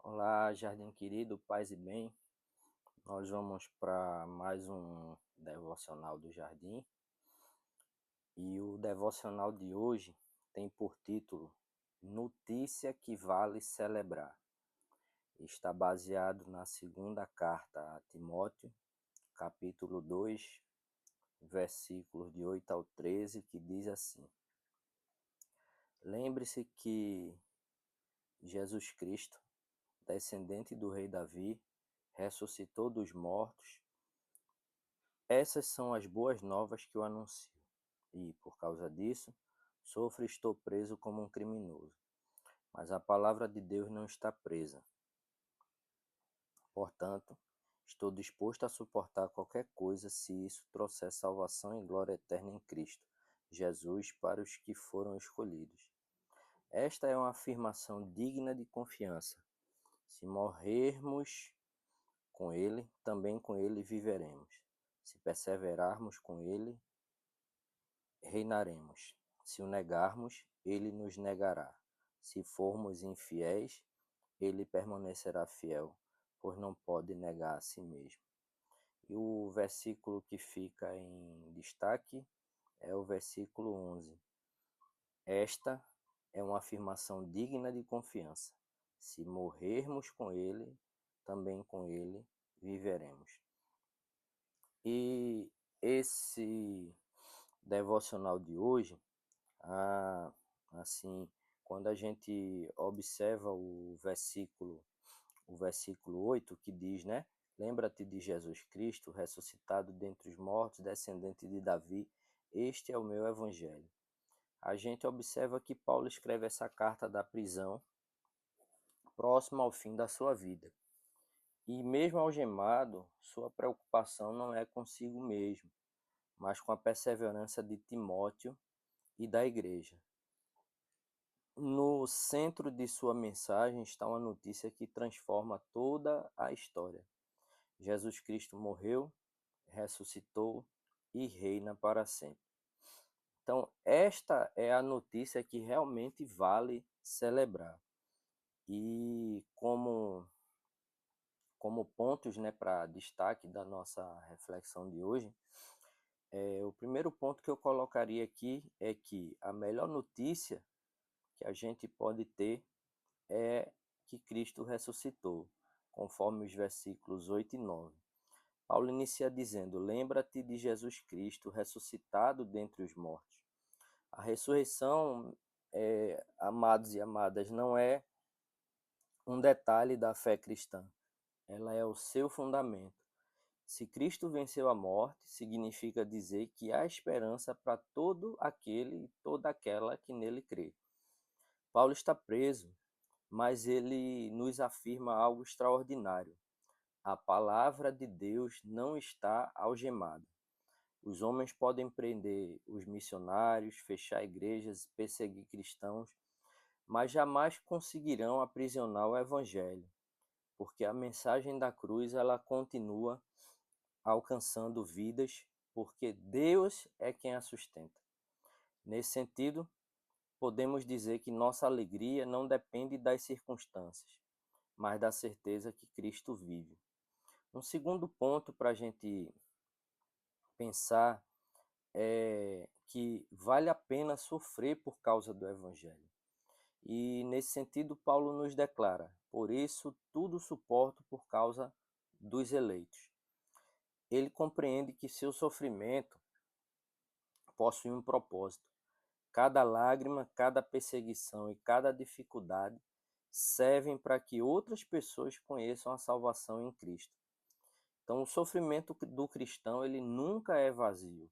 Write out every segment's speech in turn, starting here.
Olá, Jardim querido, paz e bem. Nós vamos para mais um devocional do Jardim e o devocional de hoje tem por título Notícia que vale celebrar. Está baseado na segunda carta a Timóteo, capítulo 2, versículos de 8 ao 13, que diz assim: Lembre-se que Jesus Cristo, descendente do rei Davi, ressuscitou dos mortos. Essas são as boas novas que eu anuncio, e, por causa disso, sofro e estou preso como um criminoso. Mas a palavra de Deus não está presa. Portanto, estou disposto a suportar qualquer coisa se isso trouxer salvação e glória eterna em Cristo, Jesus, para os que foram escolhidos. Esta é uma afirmação digna de confiança. Se morrermos com Ele, também com Ele viveremos. Se perseverarmos com Ele, reinaremos. Se o negarmos, ele nos negará. Se formos infiéis, ele permanecerá fiel, pois não pode negar a si mesmo. E o versículo que fica em destaque é o versículo 11. Esta é uma afirmação digna de confiança. Se morrermos com ele, também com ele viveremos. E esse devocional de hoje, assim, quando a gente observa o versículo 8 que diz, né? Lembra-te de Jesus Cristo, ressuscitado dentre os mortos, descendente de Davi, este é o meu evangelho. A gente observa que Paulo escreve essa carta da prisão próximo ao fim da sua vida. E mesmo algemado, sua preocupação não é consigo mesmo, mas com a perseverança de Timóteo e da igreja. No centro de sua mensagem está uma notícia que transforma toda a história. Jesus Cristo morreu, ressuscitou e reina para sempre. Então, esta é a notícia que realmente vale celebrar. E como pontos, né, para destaque da nossa reflexão de hoje, o primeiro ponto que eu colocaria aqui é que a melhor notícia que a gente pode ter é que Cristo ressuscitou, conforme os versículos 8 e 9. Paulo inicia dizendo: Lembra-te de Jesus Cristo ressuscitado dentre os mortos. A ressurreição, amados e amadas, não é um detalhe da fé cristã, ela é o seu fundamento. Se Cristo venceu a morte, significa dizer que há esperança para todo aquele e toda aquela que nele crê. Paulo está preso, mas ele nos afirma algo extraordinário. A palavra de Deus não está algemada. Os homens podem prender os missionários, fechar igrejas, perseguir cristãos, mas jamais conseguirão aprisionar o evangelho, porque a mensagem da cruz ela continua alcançando vidas, porque Deus é quem a sustenta. Nesse sentido, podemos dizer que nossa alegria não depende das circunstâncias, mas da certeza que Cristo vive. Um segundo ponto para a gente pensar é que vale a pena sofrer por causa do Evangelho. E nesse sentido, Paulo nos declara: por isso tudo suporto por causa dos eleitos. Ele compreende que seu sofrimento possui um propósito. Cada lágrima, cada perseguição e cada dificuldade servem para que outras pessoas conheçam a salvação em Cristo. Então, o sofrimento do cristão ele nunca é vazio.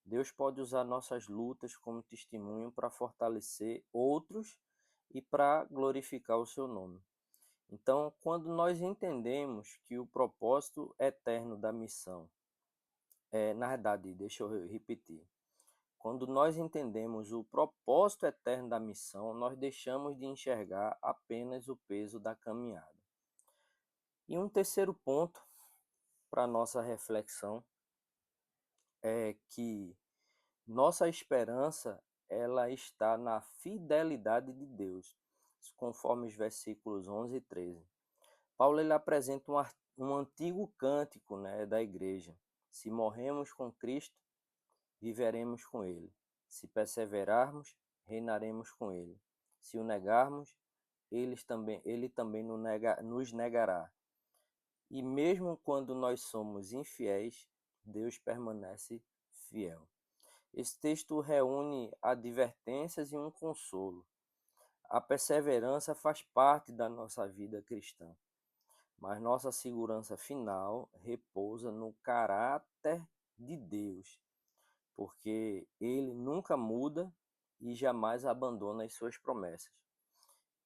Deus pode usar nossas lutas como testemunho para fortalecer outros e para glorificar o seu nome. Então, quando nós entendemos que o propósito eterno da missão, na verdade, deixa eu repetir, quando nós entendemos o propósito eterno da missão, nós deixamos de enxergar apenas o peso da caminhada. E um terceiro ponto para nossa reflexão é que nossa esperança ela está na fidelidade de Deus, conforme os versículos 11 e 13. Paulo ele apresenta um antigo cântico, né, da igreja. Se morremos com Cristo, viveremos com ele. Se perseverarmos, reinaremos com ele. Se o negarmos, ele também nos negará. E mesmo quando nós somos infiéis, Deus permanece fiel. Esse texto reúne advertências e um consolo. A perseverança faz parte da nossa vida cristã, mas nossa segurança final repousa no caráter de Deus, porque ele nunca muda e jamais abandona as suas promessas.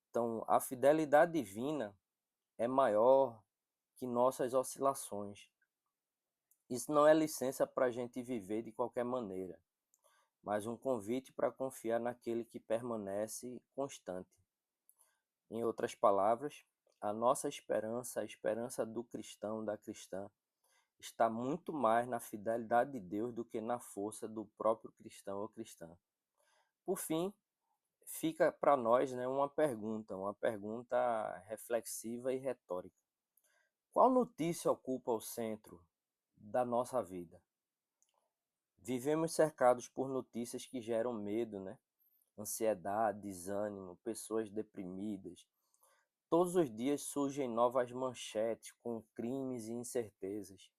Então, a fidelidade divina é maior que nossas oscilações. Isso não é licença para a gente viver de qualquer maneira, mas um convite para confiar naquele que permanece constante. Em outras palavras, a nossa esperança, a esperança do cristão, da cristã, está muito mais na fidelidade de Deus do que na força do próprio cristão ou cristã. Por fim, fica para nós, né, uma pergunta reflexiva e retórica. Qual notícia ocupa o centro da nossa vida? Vivemos cercados por notícias que geram medo, né? Ansiedade, desânimo, pessoas deprimidas. Todos os dias surgem novas manchetes com crimes e incertezas.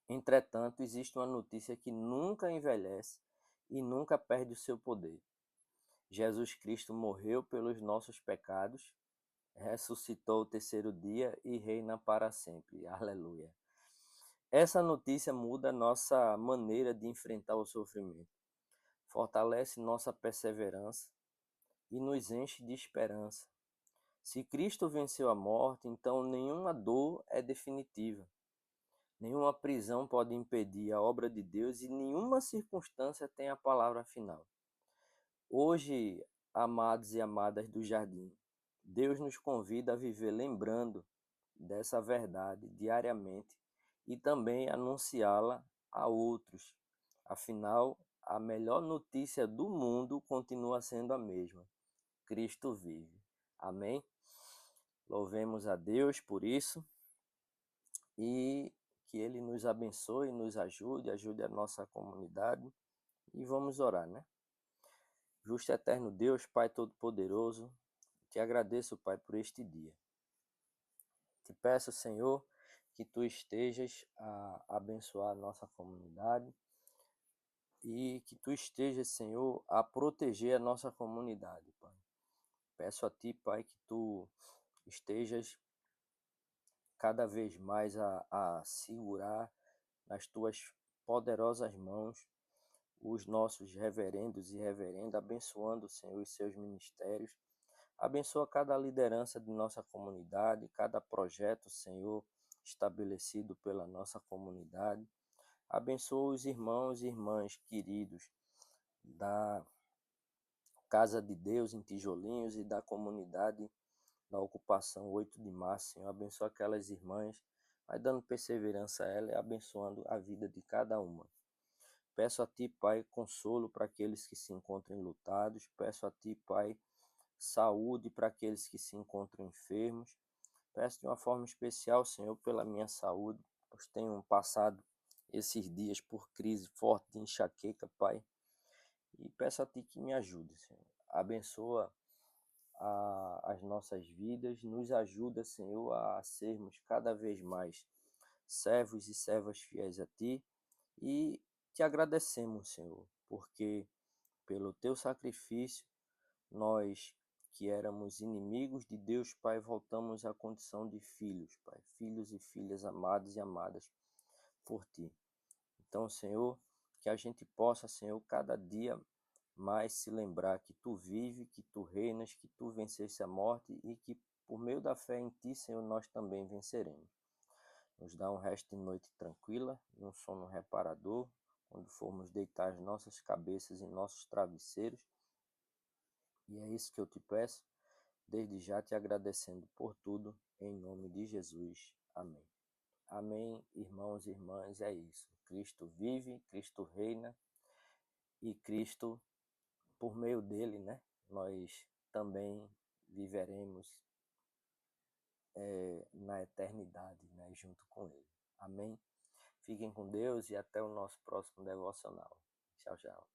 Entretanto, existe uma notícia que nunca envelhece e nunca perde o seu poder. Jesus Cristo morreu pelos nossos pecados, ressuscitou o terceiro dia e reina para sempre. Aleluia. Essa notícia muda nossa maneira de enfrentar o sofrimento, fortalece nossa perseverança e nos enche de esperança. Se Cristo venceu a morte, então nenhuma dor é definitiva. Nenhuma prisão pode impedir a obra de Deus e nenhuma circunstância tem a palavra final. Hoje, amados e amadas do jardim, Deus nos convida a viver lembrando dessa verdade diariamente e também anunciá-la a outros. Afinal, a melhor notícia do mundo continua sendo a mesma: Cristo vive. Amém? Louvemos a Deus por isso e que Ele nos abençoe, nos ajude a nossa comunidade e vamos orar, né? Justo e eterno Deus, Pai Todo-Poderoso, te agradeço, Pai, por este dia. Te peço, Senhor, que Tu estejas a abençoar a nossa comunidade e que Tu estejas, Senhor, a proteger a nossa comunidade, Pai. Peço a Ti, Pai, que Tu estejas cada vez mais a segurar nas Tuas poderosas mãos os nossos reverendos e reverendas, abençoando, Senhor, os seus ministérios. Abençoa cada liderança de nossa comunidade, cada projeto, Senhor, estabelecido pela nossa comunidade. Abençoa os irmãos e irmãs queridos da Casa de Deus em Tijolinhos e da comunidade da ocupação 8 de março, Senhor. Abençoa aquelas irmãs, vai dando perseverança a elas e abençoando a vida de cada uma. Peço a Ti, Pai, consolo para aqueles que se encontram lutados. Peço a Ti, Pai, saúde para aqueles que se encontram enfermos. Peço de uma forma especial, Senhor, pela minha saúde, pois tenho passado esses dias por crise forte de enxaqueca, Pai. E peço a Ti que me ajude, Senhor. Abençoa as nossas vidas, nos ajuda, Senhor, a sermos cada vez mais servos e servas fiéis a Ti. E te agradecemos, Senhor, porque pelo Teu sacrifício, nós que éramos inimigos de Deus, Pai, voltamos à condição de filhos, Pai, filhos e filhas amados e amadas por Ti. Então, Senhor, que a gente possa, Senhor, cada dia mais se lembrar que Tu vive, que Tu reinas, que Tu venceste a morte e que por meio da fé em Ti, Senhor, nós também venceremos. Nos dá um resto de noite tranquila e um sono reparador, quando formos deitar as nossas cabeças em nossos travesseiros. E é isso que eu te peço, desde já te agradecendo por tudo, em nome de Jesus. Amém. Amém, irmãos e irmãs, é isso. Cristo vive, Cristo reina e Cristo, por meio dele, né, nós também viveremos na eternidade, né, junto com Ele. Amém? Fiquem com Deus e até o nosso próximo devocional. Tchau, tchau.